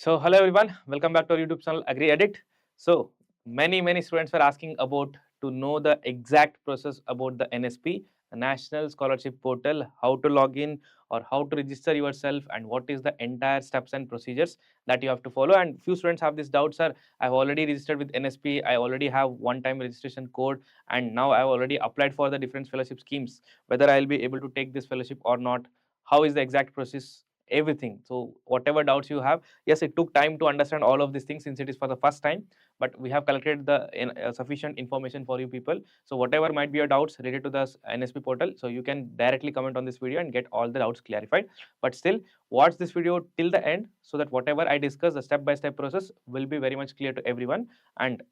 So hello everyone, welcome back to our YouTube channel Agri Addict. So many students were asking about to know the exact process about the NSP, the National Scholarship Portal, how to log in or how to register yourself, and what is the entire steps and procedures that you have to follow. And few students have this doubt, sir. I've already registered with NSP. I already have one-time registration code, and now I've already applied for the different fellowship schemes. Whether I'll be able to take this fellowship or not, how is the exact process? Everything. So whatever doubts you have, yes, it took time to understand all of these things since it is for the first time, but we have collected the sufficient information for you people. So whatever might be your doubts related to the NSP portal, so you can directly comment on this video and get all the doubts clarified. But still, watch this video till the end so that whatever I discuss, the step by step process will be very much clear to everyone, and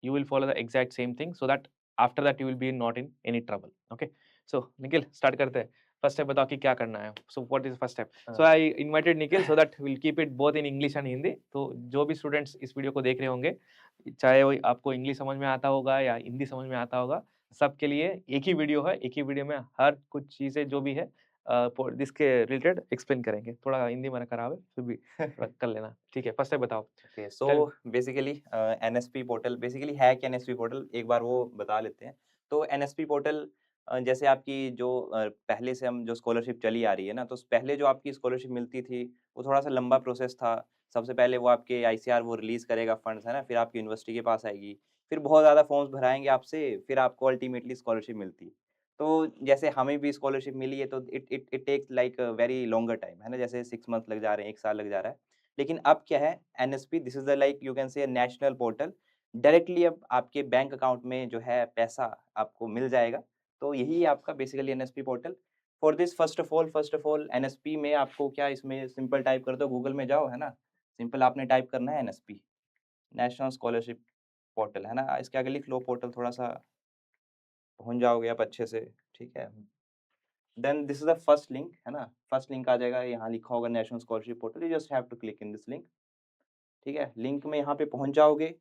you will follow the exact same thing, so that after that you will be not in any trouble. Okay, so Nikhil, start करते हैं. First step बताओ कि क्या करना है. So what is first step. So I invited Nikhil so that will keep it both in English and Hindi. तो जो भी स्टूडेंट्स इस वीडियो को देख रहे होंगे, चाहे वो आपको इंग्लिश समझ में आता होगा या हिंदी समझ में आता होगा, सबके लिए एक ही वीडियो है. एक ही वीडियो में हर कुछ चीजें जो भी है इसके रिलेटेड एक्सप्लेन करेंगे. थोड़ा हिंदी में खराब है, फिर भी थोड़ा कर लेना. ठीक है, फर्स्ट स्टेप बताओ. Okay so basically NSP portal basically है क्या एनएसपी पोर्टल एक बार वो बता लेते हैं. तो एनएसपी पोर्टल जैसे आपकी जो पहले से हम जो स्कॉलरशिप चली आ रही है ना, तो पहले जो आपकी स्कॉलरशिप मिलती थी वो थोड़ा सा लंबा प्रोसेस था. सबसे पहले वो आपके आईसीआर वो रिलीज करेगा फंड्स, है ना, फिर आपकी यूनिवर्सिटी के पास आएगी, फिर बहुत ज़्यादा फॉर्म्स भराएंगे आपसे, फिर आपको अल्टीमेटली स्कॉलरशिप मिलती. तो जैसे हमें भी स्कॉलरशिप मिली है तो it it it takes like very longer time, है ना, जैसे 6 मंथ लग जा रहे हैं, 1 साल लग जा रहा है. लेकिन अब क्या है, NSP this is the like you can say national portal. Directly अब आपके बैंक अकाउंट में जो है पैसा आपको मिल जाएगा. तो यही है आपका basically NSP portal. For this first of all NSP में आपको क्या, इसमें सिंपल टाइप कर दो, गूगल में जाओ, है ना, सिंपल आपने टाइप करना है एनएसपी, नेशनल स्कॉलरशिप पोर्टल, है ना. इसके आगे लिख लो पोर्टल, थोड़ा सा पहुंच जाओगे आप अच्छे से. ठीक है, then this is the first link, है ना. फर्स्ट लिंक आ जाएगा, यहाँ लिखा होगा national scholarship portal. You just have to click in this link. ठीक है, लिंक में यहाँ पे पहुँच जाओगे.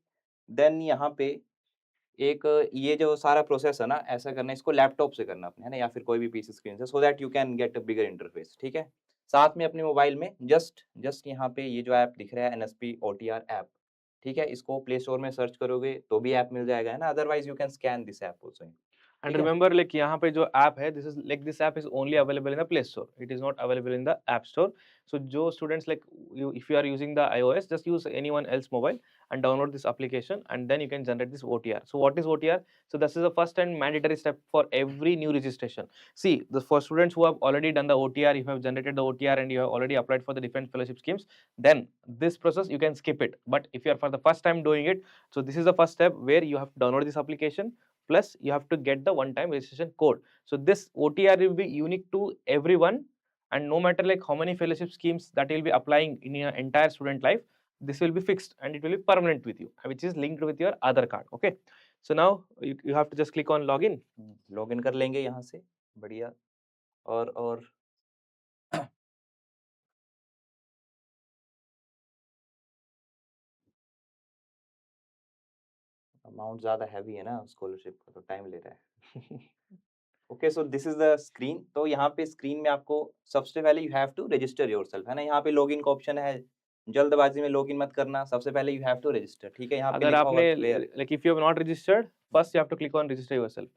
देन यहाँ पे एक ये जो सारा प्रोसेस है ना, ऐसा करना है, इसको लैपटॉप से करना अपने, है ना, या फिर कोई भी पीसी स्क्रीन से, so that you can get a bigger interface. ठीक है, साथ में अपने मोबाइल में जस्ट जस्ट यहाँ पे ये जो ऐप दिख रहा है एनएसपी ओटीआर ऐप, ठीक है, इसको प्ले स्टोर में सर्च करोगे तो भी ऐप मिल जाएगा, है ना. Otherwise you can scan this app also. And ठीक है. remember, like यहाँ पे जो app है, this app is only available in the Play Store. It is not available in the App Store. So जो students like you, if you are using the iOS, just use anyone else mobile and download this application, and then you can generate this OTR. So what is OTR? So this is the first and mandatory step for every new registration. See, for students who have already done the OTR, if you have generated the OTR and you have already applied for the different fellowship schemes, then this process you can skip it. But if you are for the first time doing it, so this is the first step where you have to download this application. Plus you have to get the one-time registration code. So this OTR will be unique to everyone, and no matter like how many fellowship schemes that you'll be applying in your entire student life, this will be fixed and it will be permanent with you, which is linked with your Aadhaar card. Okay, so now you have to just click on login. Login कर लेंगे यहाँ से, बढ़िया. और amount ज़्यादा heavy है ना scholarship का, तो टाइम ले रहा है. Okay so this is the screen. तो यहाँ पे स्क्रीन में आपको सबसे पहले you have to register yourself, है ना. यहाँ पे लॉगिन का ऑप्शन है, जल्दबाजी में लॉगिन मत करना, सबसे पहले यू हैव टू रजिस्टर. ठीक है, यहाँ पे अगर लिखा होगा आपने clear. like if you have not registered, first you have to click on register yourself.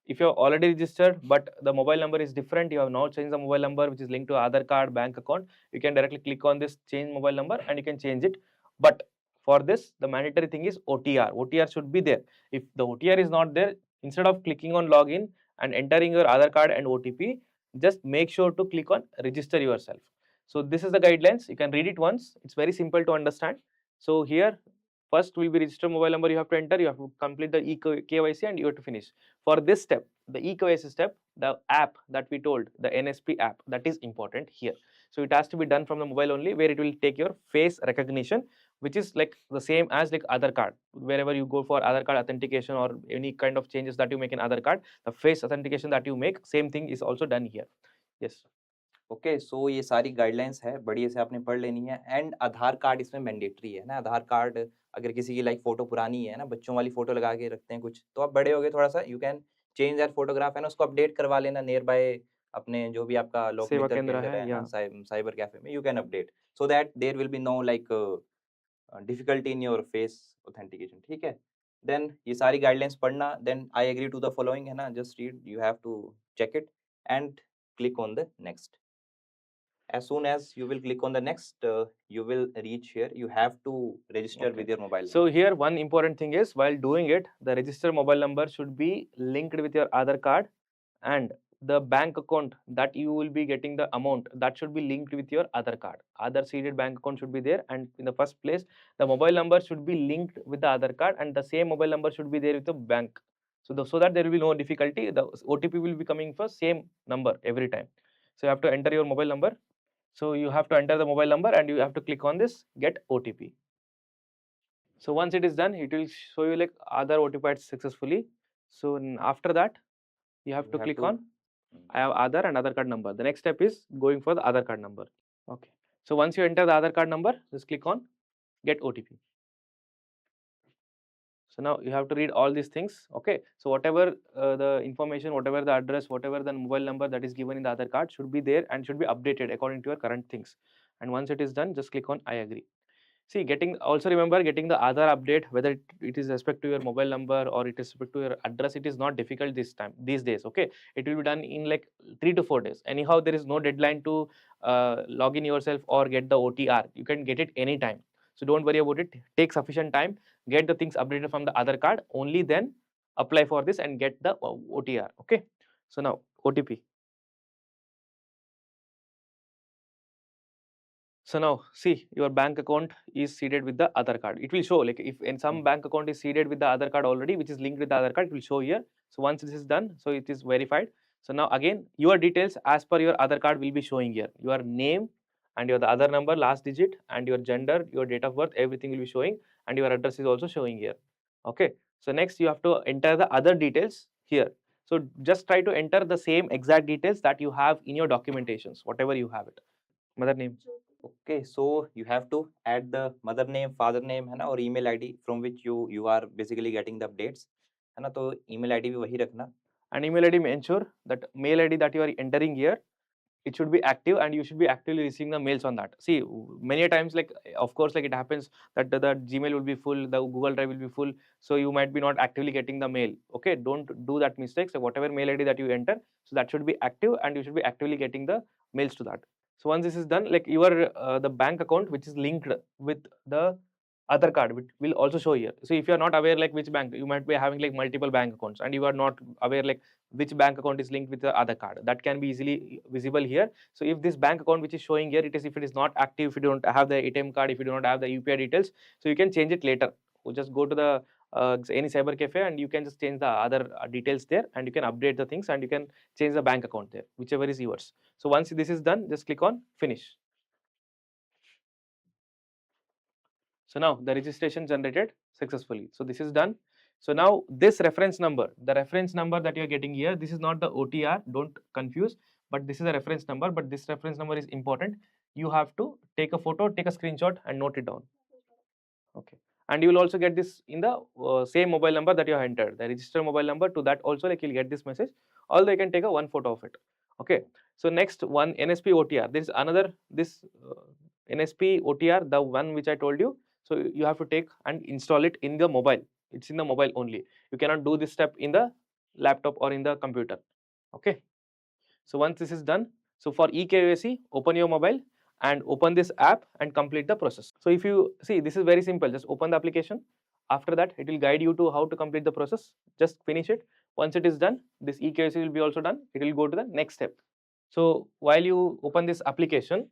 If you have already registered but the mobile number is different, you have now changed the mobile number which is linked to Aadhaar card, bank account, you can directly click on this change mobile number and you can change it. But for this, the mandatory thing is OTR. OTR should be there. If the OTR is not there, instead of clicking on login and entering your Aadhaar card and OTP, just make sure to click on register yourself. So this is the guidelines. You can read it once. It's very simple to understand. So here first will be register mobile number you have to enter, you have to complete the eKYC and you have to finish. For this step, the eKYC step, the app that we told, the NSP app, that is important here. So it has to be done from the mobile only, where it will take your face recognition, which is like the same as like Aadhaar card. Wherever you go for Aadhaar card authentication or any kind of changes that you make in Aadhaar card, the face authentication that you make, same thing is also done here. Yes. Okay so ये सारी guidelines है, बढ़िया से आपने पढ़ लेनी है. And Aadhaar card इसमें मैंडेटरी है ना. आधार कार्ड अगर किसी की लाइक फोटो पुरानी है ना, बच्चों वाली फोटो लगा के रखते हैं कुछ, तो आप बड़े हो गए थोड़ा सा, you can change that photograph, है ना, उसको अपडेट करवा लेना नियर बाय अपने जो भी आपका लोक सेवा मित्र केंद्र केंद्र है है या ना, साइबर कैफे में, you can update so that there will be no like difficulty in your face authentication, ठीक है। देन ये सारी गाइडलाइंस पढ़ना, then I agree to the following है ना, just read, you have to check it and click on the next. As soon as you will click on the next, you will reach here. You have to register okay. with your mobile So number. here one important thing is while doing it, the registered mobile number should be linked with your Aadhaar card, and the bank account that you will be getting the amount that should be linked with your Aadhaar card. Aadhaar seeded bank account should be there, and in the first place the mobile number should be linked with the Aadhaar card, and the same mobile number should be there with the bank. So that there will be no difficulty. The OTP will be coming for same number every time. So you have to enter your mobile number. So you have to enter the mobile number and you have to click on this get OTP. So once it is done, it will show you like Aadhaar OTP successfully. So after that, you have to click on I have Aadhaar and Aadhaar card number. The next step is going for the Aadhaar card number. Okay. So once you enter the Aadhaar card number, just click on get OTP. So now you have to read all these things. Okay. So whatever the information, whatever the address, whatever the mobile number that is given in the Aadhaar card should be there and should be updated according to your current things. And once it is done, just click on I agree. See, also remember getting the Aadhaar update, whether it is respect to your mobile number or it is respect to your address, it is not difficult these days. Okay, it will be done in like 3 to 4 days. Anyhow, there is no deadline to log in yourself or get the OTR. You can get it anytime. So don't worry about it. Take sufficient time, get the things updated from the Aadhaar card. Only then apply for this and get the OTR. Okay. So now OTP. So now see your bank account is seeded with the Aadhaar card. It will show like if in some bank account is seeded with the Aadhaar card already, which is linked with the Aadhaar card, it will show here. So once this is done, so it is verified. So now again your details as per your Aadhaar card will be showing here. Your name and your the Aadhaar number last digit and your gender, your date of birth, everything will be showing, and your address is also showing here. Okay. So next you have to enter the other details here. So just try to enter the same exact details that you have in your documentations, whatever you have it. Mother name. Okay, so you have to add the mother name, father name है ना, और email ID from which you are basically getting the updates है ना, तो email ID भी वही रखना। And email ID may ensure that mail ID that you are entering here, it should be active and you should be actively receiving the mails on that. See, many a times like of course like it happens that the Gmail will be full, the Google Drive will be full, so you might be not actively getting the mail. Okay, don't do that mistake. So whatever mail ID that you enter, so that should be active and you should be actively getting the mails to that. So once this is done, like your the bank account which is linked with the Aadhaar card which will also show here. So if you are not aware like which bank, you might be having like multiple bank accounts and you are not aware like which bank account is linked with the Aadhaar card, that can be easily visible here. So if this bank account which is showing here, if it is not active, if you don't have the ATM card, if you do not have the UPI details, so you can change it later. You just go to the any cyber cafe and you can just change the other details there and you can update the things and you can change the bank account there, whichever is yours. So once this is done, just click on finish. So now the registration generated successfully. So this is done. So now this reference number, the reference number that you are getting here, this is not the OTR, don't confuse, but this is a reference number, but this reference number is important. You have to take a photo, take a screenshot and note it down. Okay. And you will also get this in the same mobile number that you have entered, the register mobile number. To that also like you'll get this message, although you can take a one photo of it. Okay. So next one, NSP OTR. There is another this NSP OTR, the one which I told you. So you have to take and install it in the mobile. It's in the mobile only. You cannot do this step in the laptop or in the computer. Okay. So once this is done, so for eKYC, open your mobile and open this app and complete the process. So if you see, this is very simple. Just open the application. After that, it will guide you to how to complete the process. Just finish it. Once it is done, this eKYC will be also done. It will go to the next step. So while you open this application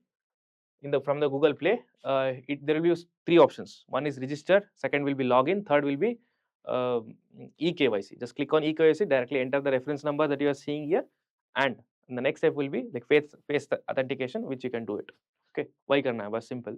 from the Google Play, there will be three options. One is register, second will be login, third will be eKYC. Just click on eKYC, directly enter the reference number that you are seeing here, and the next step will be like face authentication, which you can do it. Okay, वही करना है बस simple.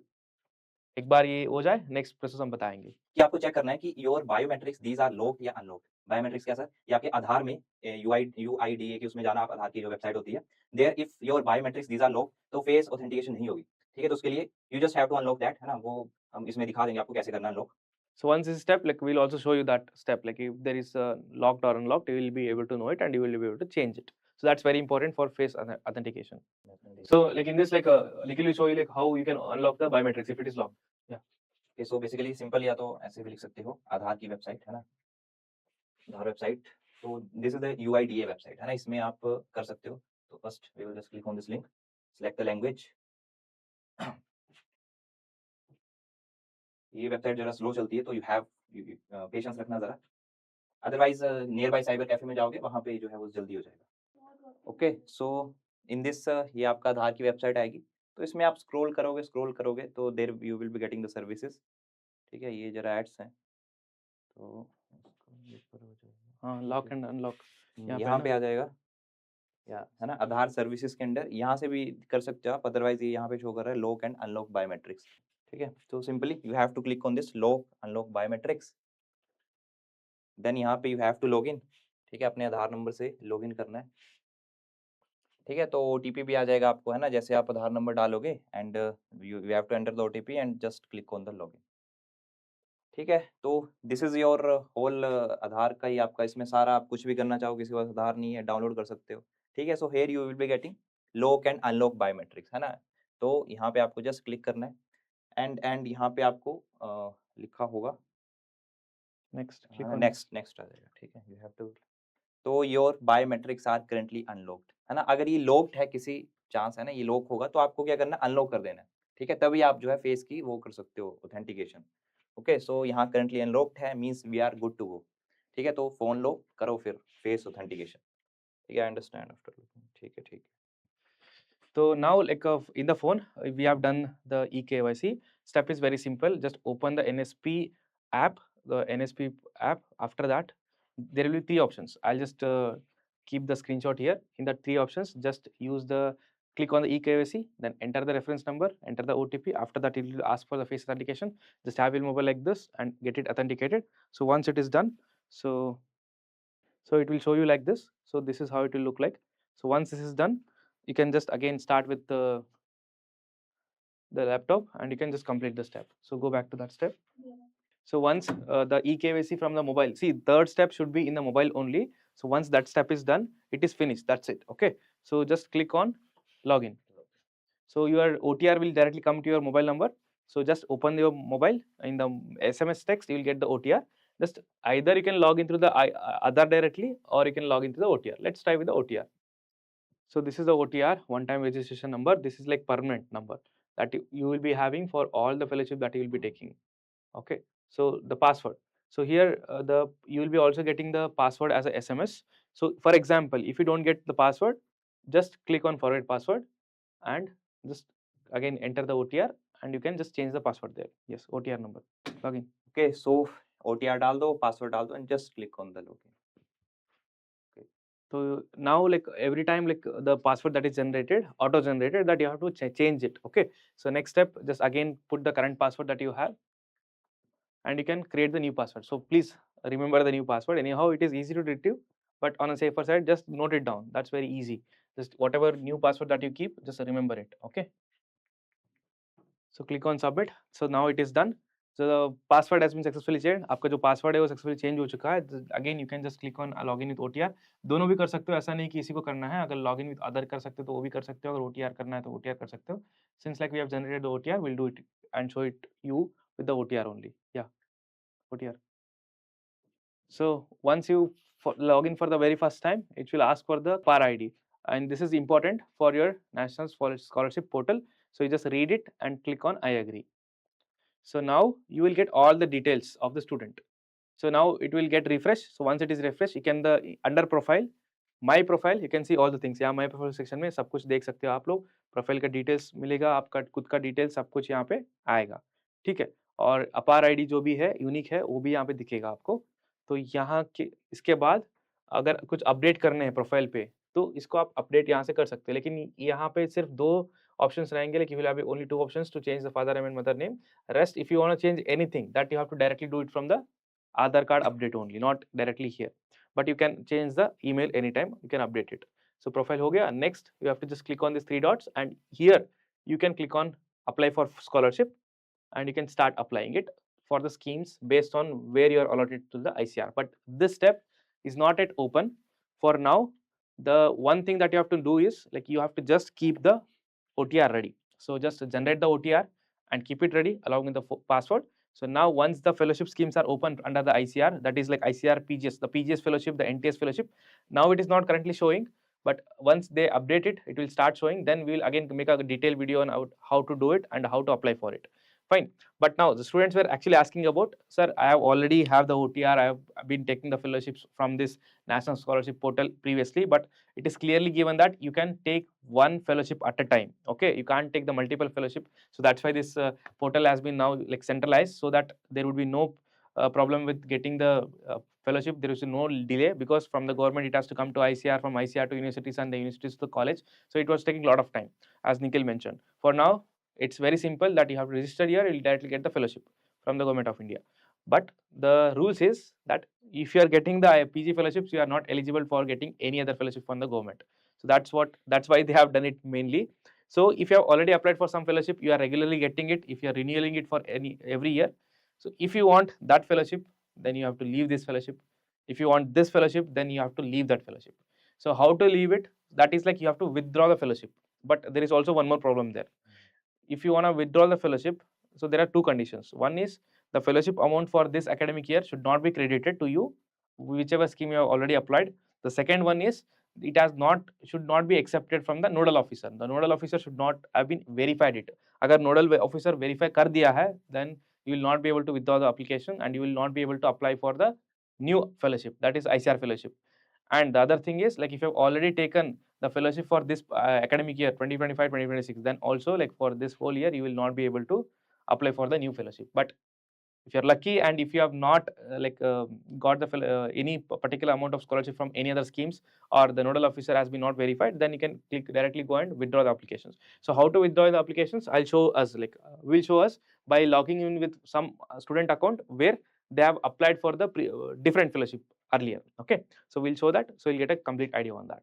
एक बार ये हो जाए, next process हम बताएंगे. कि आपको चेक करना है कि your biometrics these are locked या अनलॉक्ड। बायोमेट्रिक्स क्या सर? ये आपके आधार में यूआईडीए की उसमें जाना, आप आधार की जो वेबसाइट होती है, there if your biometrics these are locked तो फेस ऑथेंटिकेशन नहीं होगी, ठीक है? तो उसके लिए you just have to unlock that, है ना? वो हम इसमें दिखा देंगे आपको कैसे करना है unlock. So once this step, like we'll also show you that step, like if there is locked or unlocked, you will be able to know it and you will be able to change it. So that's very important for face authentication. So like in this, like will show you like how you can unlock the biometrics if it is locked. Yeah. Okay, so basically simple या तो ऐसे भी लिख सकते हो, आधार की website है ना, आधार वेबसाइट, तो this is the UIDA website है ना, इसमें आप कर सकते हो। तो first we will just click on this link, select the language. ये वेबसाइट जरा स्लो चलती है तो यू हैव पेशेंस रखना जरा, otherwise nearby cyber cafe में जाओगे वहाँ पे जो है वो जल्दी हो जाएगा। ओके, सो इन दिस ये आपका आधार की वेबसाइट आएगी, तो इसमें आप स्क्रॉल करोगे तो there you will be getting the services. ठीक है, ये जरा एड्स हैं, तो हाँ, लॉक एंड अनलॉक यहाँ पे आ जाएगा, या है ना, आधार सर्विसेज के अंदर यहाँ से भी कर सकते हो आप, अदरवाइज ये यहाँ पे शो कर रहा है लॉक एंड अनलॉक बायोमेट्रिक्स। ठीक है, तो simply you have to click on this lock unlock biometrics, then यहाँ पे you have to log in. ठीक है, अपने आधार नंबर से लॉग इन करना है। ठीक है, तो OTP भी आ जाएगा आपको, है ना, जैसे आप आधार नंबर डालोगे and you have to enter the OTP and just click on the login. ठीक है, तो this is your whole Aadhaar का ही आपका, इसमें सारा आप कुछ भी करना चाहो, किसी के पास आधार नहीं है डाउनलोड कर सकते हो। ठीक है, so here you will be getting lock and unlock biometrics, है ना, तो यहाँ पे आपको जस्ट क्लिक करना है एंड यहाँ पे आपको लिखा होगा नेक्स्ट नेक्स्ट आ जाएगा। ठीक है, यू हैव टू, तो your biometrics are currently unlocked, है ना, अगर ये लॉक्ड है किसी चांस, है ना, ये लॉक होगा तो आपको क्या करना है, अनलॉक कर देना है। ठीक है, तभी आप जो है फेस की वो कर सकते हो ऑथेंटिकेशन। ओके, सो यहाँ करंटली अनलॉक्ड है, means we are good to go. ठीक है, तो फोन लो करो फिर फेस ऑथेंटिकेशन। ठीक है, आई अंडरस्टैंड आफ्टर लुकिंग। ठीक है, ठीक है। So now like in the phone we have done the eKYC. Step is very simple. Just open the NSP app, the NSP app. After that there will be three options. I'll just keep the screenshot here. In the three options, just use the click on the eKYC, then enter the reference number, enter the OTP. After that it will ask for the face authentication. Just have your mobile like this and get it authenticated. So once it is done, so it will show you like this. So this is how it will look like. So once this is done, you can just again start with the laptop and you can just complete the step. So go back to that step. So once the eKYC from the mobile, see, third step should be in the mobile only. So once that step is done, it is finished. That's it. Okay. So just click on login. So your OTR will directly come to your mobile number. So just open your mobile, in the SMS text you will get the OTR. Just either you can log into the other directly or you can log into the OTR. Let's try with the OTR. So this is the OTR, one-time registration number. This is like permanent number that you will be having for all the fellowship that you will be taking. Okay. So the password. So here you will be also getting the password as a SMS. So for example, if you don't get the password, just click on forward password and just again enter the OTR and you can just change the password there. Yes, OTR number. Login. Okay, so OTR डाल दो, password डाल दो and just click on the login. So now like every time like the password that is generated, auto generated, that you have to change it. Okay. So next step, just again put the current password that you have and you can create the new password. So please remember the new password. Anyhow, it is easy to retrieve, but on a safer side, just note it down. That's very easy. Just whatever new password that you keep, just remember it. Okay. So click on submit. So now it is done. So the password has been successfully changed. आपका जो password है वो successfully change हो चुका है. Again you can just click on login with OTR. दोनों भी कर सकते हो, ऐसा नहीं कि इसी को करना है. अगर login with other कर सकते हो तो वो भी कर सकते हो. अगर OTR करना है तो OTR कर सकते हो. Since like we have generated the OTR, we'll do it and show it you with the OTR only. Yeah, OTR. So once you log in for the very first time, it will ask for the PAR ID, and this is important for your National Scholarship Portal. So you just read it and click on I agree. So now you will get all the details of the student. So now it will get refreshed. So once it is refreshed, you can under profile, my profile, you can see all the things. यहाँ my profile section में सब कुछ देख सकते हो आप लोग. Profile का details मिलेगा, आपका खुद का details सब कुछ यहाँ पे आएगा. ठीक है. और अपार ID जो भी है यूनिक है वो भी यहाँ पे दिखेगा आपको. तो यहाँ के इसके बाद अगर कुछ अपडेट करने हैं प्रोफाइल पे तो इसको आप अपडेट यहाँ से कर सकते हैं. लेकिन यहाँ पे सिर्फ दो options रहेंगे. Like you will have only two options to change the father name and mother name. Rest, if you want to change anything, that you have to directly do it from the Aadhaar card update only, not directly here. But you can change the email anytime. You can update it. So profile ho gaya. Next, you have to just click on these three dots, and here you can click on apply for scholarship, and you can start applying it for the schemes based on where you are allotted to the ICR. But this step is not yet open for now. the one thing that you have to do is like you have to just keep the OTR ready. So just generate the OTR and keep it ready along with the password. So now once the fellowship schemes are open under the ICR, that is like ICR PGS, the PGS fellowship, the NTS fellowship, now it is not currently showing, but once they update it, it will start showing. Then we will again make a detailed video on how to do it and how to apply for it. Fine. But now the students were actually asking about, sir, I have already have the OTR, I have been taking the fellowships from this National Scholarship Portal previously, but it is clearly given that you can take one fellowship at a time. Okay, you can't take the multiple fellowship. So that's why this portal has been now like centralized, so that there would be no problem with getting the fellowship. There is no delay, because from the government it has to come to ICR, from ICR to universities, and the universities to the college. So it was taking a lot of time, as Nikhil mentioned. For now, it's very simple that you have to register here, you'll directly get the fellowship from the government of India. But the rules is that if you are getting the PG fellowships, you are not eligible for getting any other fellowship from the government. So that's why they have done it mainly. So if you have already applied for some fellowship, you are regularly getting it. If you are renewing it for every year, so if you want that fellowship, then you have to leave this fellowship. If you want this fellowship, then you have to leave that fellowship. So how to leave it? That is like you have to withdraw the fellowship. But there is also one more problem there. If you want to withdraw the fellowship, so there are two conditions. One is the fellowship amount for this academic year should not be credited to you, whichever scheme you have already applied. The second one is it should not be accepted from the nodal officer. The nodal officer should not have been verified it. Agar nodal officer verify kar diya hai, then you will not be able to withdraw the application and you will not be able to apply for the new fellowship, that is ICR fellowship. And the other thing is, like, if you have already taken the fellowship for this academic year 2025-2026, then also like for this whole year you will not be able to apply for the new fellowship. But if you're lucky and if you have not got the any particular amount of scholarship from any other schemes, or the nodal officer has been not verified, then you can click directly go and withdraw the applications. So how to withdraw the applications, I'll show us, will show us by logging in with some student account where they have applied for the different fellowship earlier. Okay, so we'll show that, so you'll get a complete idea on that.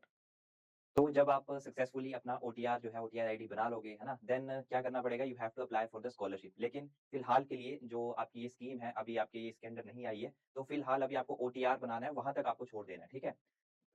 तो जब आप successfully अपना OTR जो है OTR ID बना लोगे है ना, देन क्या करना पड़ेगा, you have to apply for the scholarship. लेकिन फिलहाल के लिए जो आपकी ये स्कीम है अभी आपके ये इसके अंदर नहीं आई है, तो फिलहाल अभी आपको ओटीआर बनाना है, वहां तक आपको छोड़ देना है, ठीक है।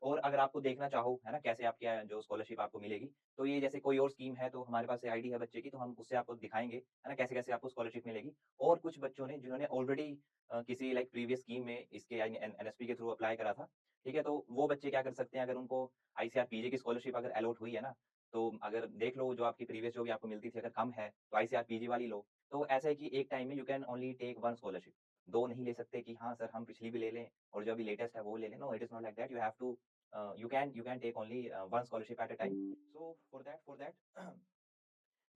और अगर आपको देखना चाहो है ना कैसे आपकी जो स्कॉलरशिप आपको मिलेगी, तो ये जैसे कोई और स्कीम है तो हमारे पास आईडी है बच्चे की, तो हम उससे आपको दिखाएंगे है ना कैसे कैसे आपको स्कॉलरशिप मिलेगी। और कुछ बच्चों ने जिन्होंने ऑलरेडी किसी लाइक प्रीवियस स्कीम में इसके एनएसपी के थ्रू अप्लाई करा था, ठीक है, तो वो बच्चे क्या कर सकते हैं, अगर उनको आईसीआर पीजी की स्कॉलरशिप अगर अलॉट हुई है ना, तो अगर देख लो जो आपकी प्रीवियस जो भी आपको मिलती थी अगर कम है तो आईसीआर पीजी वाली लो। तो ऐसा है कि एक टाइम में you can only take one scholarship, दो नहीं ले सकते कि हाँ सर हम पिछली भी ले लें और जो अभी लेटेस्ट है वो ले लें। No, it is not like that, you have to you can take only one scholarship at a time. So for that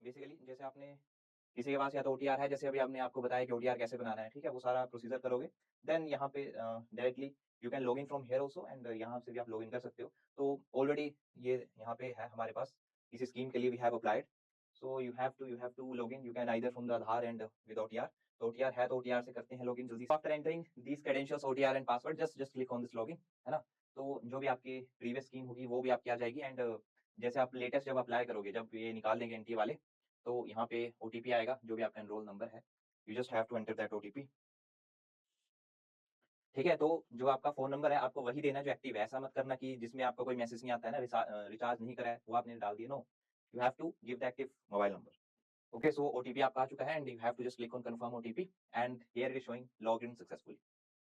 basically जैसे आपने किसी के पास या तो ओटीआर है, जैसे अभी आपने आपको बताया कि ओटीआर कैसे बनाना है, ठीक है, वो सारा प्रोसीजर करोगे, देन यहाँ पे directly you can log in from here also, and यहाँ से भी आप लॉग इन कर सकते हो। तो ऑलरेडी ये यहाँ पे है हमारे पास, इसी स्कीम के लिए we have applied. So you have to log in, you can either from the Aadhaar and with OTR. तो ओटीआर है तो ओटीआर से करते हैं लॉगिन जल्दी। After entering these credentials OTR and password, just click on this login, है ना। तो जो भी आपकी प्रीवियस स्कीम होगी वो भी आपकी आ जाएगी, एंड जैसे आप लेटेस्ट जब अप्लाई करोगे, जब ये निकाल देंगे एनटी वाले, तो यहाँ पे ओटीपी आएगा जो भी आपका एनरोल नंबर है, you just have to enter that OTP, ठीक है। तो जो आपका फोन नंबर है आपको वही देना जो एक्टिव है, ऐसा मत करना कि जिसमें आपका कोई मैसेज नहीं आता है ना, रिचार्ज नहीं करा है वो आपने डाल दिया। No, you have to give the active mobile number. Okay, so OTP आपका आ चुका है, and you have to just click on confirm OTP, and here it is showing log in successfully.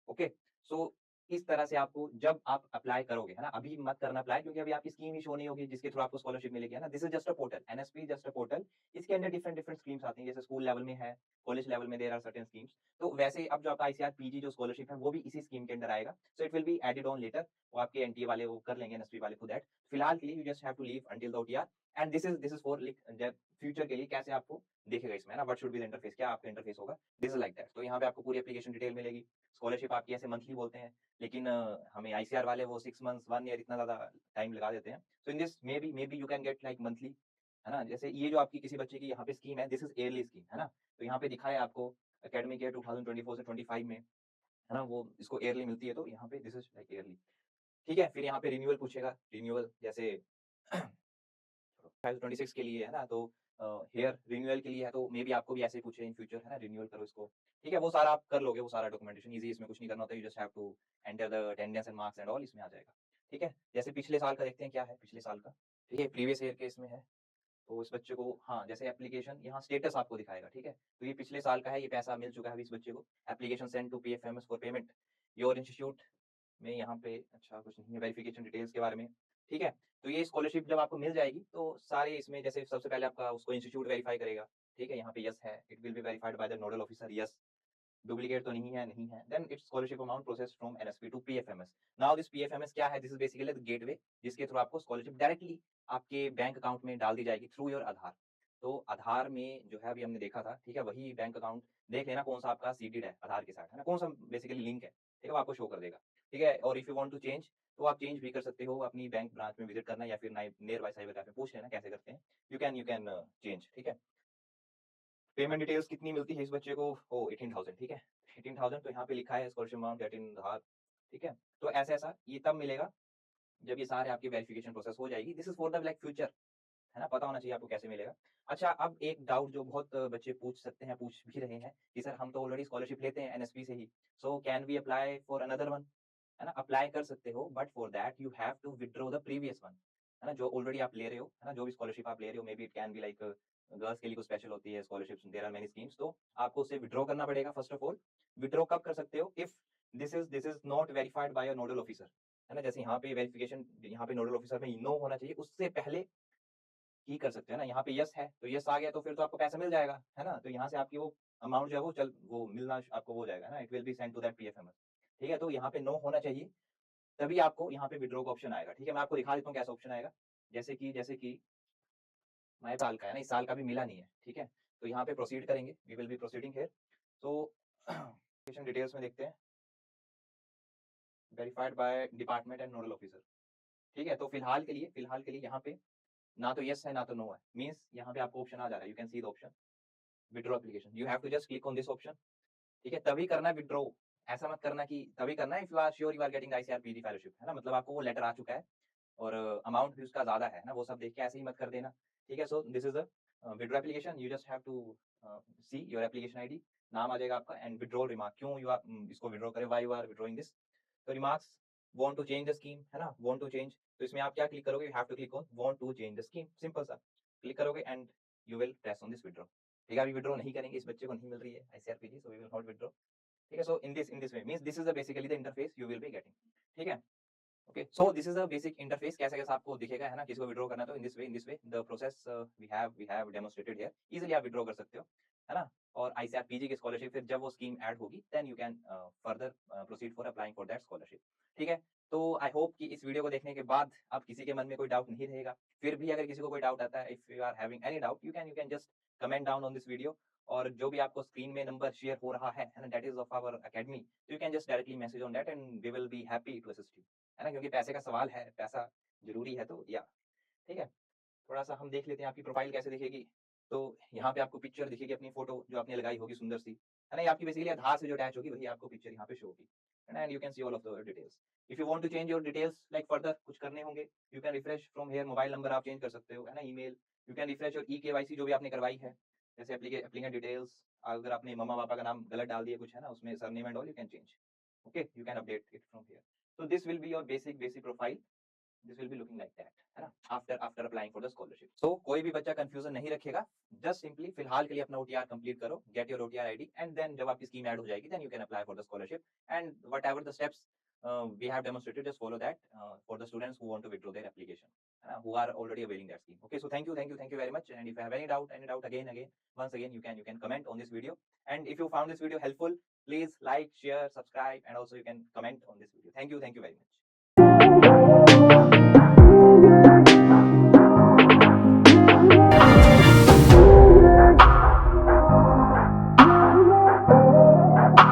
Okay, so इस तरह से आपको जब आप अप्लाई करोगे, है ना, अभी मत करना अप्लाई, क्योंकि अभी आपकी स्कीम ही शो नहीं होगी जिसके थ्रू आपको स्कॉलरशिप मिलेगी, है ना। This is just a portal, NSP just a portal. इसके अंदर डिफरेंट डिफरेंट स्कीम्स आती हैं, जैसे स्कूल लेवल में है, कॉलेज लेवल में देयर आर सर्टेन स्कीम्स। तो वैसे अब जो आपका आईसीआर पीजी जो स्कॉलरशिप है वो भी इसी स्कीम के अंदर आएगा, so it will be added on later. वो आपके एनटीए वाले वो कर लेंगे, एनएसपी वाले खुद दैट। फिलहाल के लिए you just have to leave until the OTR, and this is for future के लिए कैसे आपको देखेगा इसमें, ना, what should be the interface, क्या आपका इंटरफेस होगा, दिस इज लाइक दैट। तो यहाँ पे आपको पूरी एप्लीकेशन डिटेल मिलेगी। स्कॉलरशिप आपकी ऐसे मंथली बोलते हैं, लेकिन हमें आईसीआर वाले वो 6 मंथ्स 1 ईयर इतना ज्यादा टाइम लगा देते हैं। So in this maybe you can get like monthly, है ना। जैसे ये जो आपकी किसी बच्चे की यहाँ पे स्कीम है, दिस इज ईयरली स्कीम, है ना। तो यहाँ पे दिखा है आपको एकेडमिक ईयर 2024 से 25 में, है ना, वो इसको ईयरली मिलती है, तो यहाँ पे दिस इज लाइक ईयरली, ठीक है। फिर यहाँ पे रिन्यूअल पूछेगा, रिन्यूअल जैसे 26 के लिए, है ना, तो हेयर रिन्यूअल के लिए है, तो मे बी आपको भी ऐसे पूछे इन फ्यूचर, है ना, रिन्यूअल करो इसको, ठीक है। वो सारा आप कर लोगे, वो सारा डॉक्यूमेंटेशन इजी, इसमें कुछ नहीं करना होता, you just have to enter the attendance and marks and all, इसमें आ जाएगा। ठीक है? जैसे पिछले साल का देखते हैं क्या है पिछले साल का, ठीक है? प्रीवियस ईयर के इसमें है, तो इस बच्चे को हाँ, जैसे एप्लीकेशन यहाँ स्टेटस आपको दिखाएगा, ठीक है? तो ये पिछले साल का है, ये पैसा मिल चुका है अभी इस बच्चे को। Application send to PFMS for payment. Your institute में यहाँ पे अच्छा कुछ नहीं है, वेरिफिकेशन डिटेल्स के बारे में, ठीक है? तो ये स्कॉलरशिप जब आपको मिल जाएगी, तो सारे इसमें जैसे सबसे पहले आपका उसको इंस्टीट्यूट वेरीफाई करेगा, ठीक है? यहाँ पे यस है, it will be verified by the nodal officer, yes. Duplicate तो नहीं है, नहीं है। Then it's scholarship amount process from NSP to PFMS. Now this PFMS क्या है? This is basically the gateway जिसके थ्रू आपको स्कॉलरशिप डायरेक्टली आपके बैंक अकाउंट में डाल दी जाएगी थ्रू योर आधार। तो आधार में जो है अभी हमने देखा था, ठीक है? वही बैंक अकाउंट देख लेना कौन सा आपका सीडेड है आधार के साथ, है ना? कौन सा बेसिकली लिंक है, ठीक है? वो आपको शो कर देगा, ठीक है? और if you want to change तो आप चेंज भी कर सकते हो, अपनी बैंक ब्रांच में विजिट करना या फिर नियर बाय साइबर कैफे पूछ लेना कैसे करते हैं। यू कैन चेंज, ठीक है? पेमेंट डिटेल्स कितनी मिलती है इस बच्चे को? ओ 18,000, ठीक है? 18,000 तो यहाँ पे लिखा है स्कॉलरशिप अमाउंट दैट इन आधार, ठीक है? तो ऐसा-ऐसा ये तब मिलेगा जब ये सारे आपकी वेरिफिकेशन प्रोसेस हो जाएगी। This is for the like future, है ना? पता होना चाहिए आपको कैसे मिलेगा। अच्छा, अब एक डाउट जो बहुत बच्चे पूछ सकते हैं, पूछ भी रहे हैं कि सर हम तो ऑलरेडी स्कॉलरशिप लेते हैं एनएसपी से ही, so can we apply for another one? है ना? अप्लाई कर सकते हो, but for that you have to withdraw the previous one, है ना? जो ऑलरेडी आप ले रहे हो, है ना? जो भी स्कॉलरशिप आप ले रहे हो, maybe it can be like girls के लिए कुछ स्पेशल होती है scholarships, there are many schemes, तो आपको उसे विथड्रॉ करना पड़ेगा फर्स्ट ऑफ ऑल। विथड्रॉ कब कर सकते हो? If this is not verified by your nodal officer, है ना? जैसे यहाँ पे वेरिफिकेशन यहाँ पे नोडल ऑफिसर में नो होना चाहिए, उससे पहले ही कर सकते हैं ना। यहाँ पे यस है, तो यस आ गया तो फिर तो आपको पैसा मिल जाएगा, है ना? तो यहाँ से आपकी वो अमाउंट जो है वो मिलना आपको वो हो जाएगा ना, it will be send to that PFMS, ठीक है? तो यहाँ पे नो होना चाहिए, तभी आपको यहाँ पे विथड्रॉ का ऑप्शन आएगा, ठीक है? मैं आपको दिखा देता हूँ कैसा ऑप्शन आएगा। जैसे कि मैं साल का है ना, इस साल का भी मिला नहीं है, ठीक है? तो यहाँ पे प्रोसीड करेंगे, we will be proceeding here. तो एप्लीकेशन डिटेल्स में देखते हैं, verified by department and nodal officer, ठीक है? तो फिलहाल के लिए यहाँ पे ना तो यस है ना तो नो है, मीन्स यहाँ पे आपको ऑप्शन आ जा रहा है, you can see the option withdraw application, you have to just click on this option, ठीक है? तभी करना है विथड्रॉ, ऐसा मत करना कि तभी करना है if you are sure you are getting ICRPD fellowship, है ना? मतलब आपको वो लेटर आ चुका है और अमाउंट भी उसका ज़्यादा है ना, वो सब देख के ऐसे ही मत कर देना, ठीक है? So this is a withdraw application, you just have to see your application ID, नाम आ जाएगा आपका एंड विथड्रॉल रिमार्क, क्यों यू आर इसको विथड्रॉ करें, why you are withdrawing this. तो remarks, want to change the scheme, है ना? वांट टू चेंज, तो इसमें आप क्या क्लिक करोगे? You have to click on want to change the scheme, simple सा क्लिक करोगे and you will press on this withdraw, ठीक है? अभी विथड्रॉ नहीं करेंगे, इस बच्चे को नहीं मिल रही है ICRPD, so we will not withdraw, ठीक है? So in this way means this is the basically the interface you will be getting, ठीक है? Okay, so this is a basic interface, कैसा-कैसा आपको दिखेगा, है ना? किसी को विथड्रॉ करना है तो in this way the process we have demonstrated here, easily आप विथड्रॉ कर सकते हो, है ना? और आईसीआरपीजी की स्कॉलरशिप फिर जब वो स्कीम ऐड होगी then you can further proceed for applying for that scholarship, ठीक है? तो आई होप कि इस वीडियो को देखने के बाद अब किसी के मन में कोई डाउट नहीं रहेगा। फिर भी अगर किसी को कोई डाउट आता है, if you are having any doubt, you can just comment down on this video, और जो भी आपको स्क्रीन में नंबर शेयर हो रहा है ना? That is of our academy, तो you can just directly message on that and we will be happy to assist you, है ना? क्योंकि पैसे का सवाल है, पैसा ज़रूरी है, तो या ठीक है? थोड़ा-सा हम देख लेते हैं आपकी प्रोफ़ाइल कैसे दिखेगी। तो यहाँ पे आपको पिक्चर दिखेगी अपनी फ़ोटो जो आपने लगाई होगी सुंदर सी, है ना? ये आपकी बेसिकली आधार से जो अटैच होगी वही आपको पिक्चर यहाँ पे शो होगी, है ना? And you can see all of the details. If you want to change your details like further कुछ करने होंगे, you can refresh from here, mobile number आप चेंज कर सकते हो, है ना? Email, you can refresh your e KYC जो भी आपने करवाई है, जैसे एप्लीकेंट डिटेल्स, अगर आपने मम्मा-पापा का नाम गलत डाल दिया कुछ, है ना? उसमें surname and all you can change, okay? You can update it from here. So this will be your basic profile, this will be looking like that, है ना? After applying for the scholarship. So कोई भी बच्चा confusion नहीं रखेगा, just simply फिलहाल के लिए अपना ओटीआर कंप्लीट करो, get your OTR ID and then जब आपकी स्कीम ऐड हो जाएगी then you can apply for the scholarship and whatever the steps we have demonstrated, just follow that for the students who want to withdraw their application, who are already availing that scheme. Okay, so thank you very much, and if you have any doubt again once again you can comment on this video, and if you found this video helpful, please like, share, subscribe, and also you can comment on this video. Thank you very much.